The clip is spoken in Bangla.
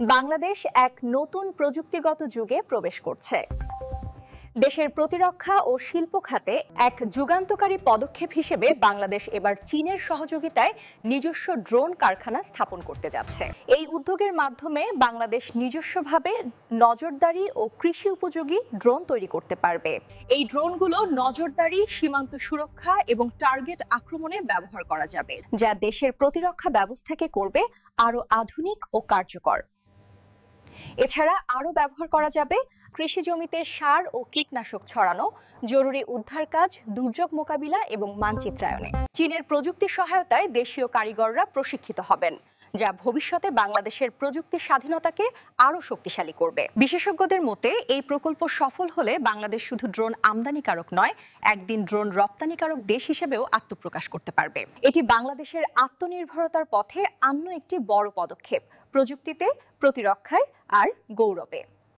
বাংলাদেশ এক নতুন প্রযুক্তিগত যুগে প্রবেশ করছে। দেশের প্রতিরক্ষা ও শিল্প খাতে এক যুগান্তকারী পদক্ষেপ হিসেবে বাংলাদেশ এবার চীনের সহযোগিতায় নিজস্ব ড্রোন কারখানা স্থাপন করতে যাচ্ছে। এই উদ্যোগের মাধ্যমে বাংলাদেশ নিজস্বভাবে নজরদারি ও কৃষি উপযোগী ড্রোন তৈরি করতে পারবে। এই ড্রোনগুলো নজরদারি, সীমান্ত সুরক্ষা এবং টার্গেট আক্রমণে ব্যবহার করা যাবে, যা দেশের প্রতিরক্ষা ব্যবস্থাকে করবে আরও আধুনিক ও কার্যকর। এছাড়া আরও ব্যবহার করা যাবে কৃষি জমিতে সার ও কীটনাশক ছড়ানো, জরুরি উদ্ধার কাজ, দুর্যোগ মোকাবিলা এবং মানচিত্রায়নে। চীনের প্রযুক্তি সহায়তায় দেশীয় কারিগররা প্রশিক্ষিত হবেন, যা ভবিষ্যতে বাংলাদেশের প্রযুক্তি স্বাধীনতাকে আরও শক্তিশালী করবে। বিশেষজ্ঞদের মতে এই প্রকল্প সফল হলে বাংলাদেশ শুধু ড্রোন আমদানিকারক নয়, একদিন ড্রোন রপ্তানিকারক দেশ হিসেবেও আত্মপ্রকাশ করতে পারবে। এটি বাংলাদেশের আত্মনির্ভরতার পথে অন্য একটি বড় পদক্ষেপ, প্রযুক্তিতে, প্রতিরক্ষায় আর গৌরবে।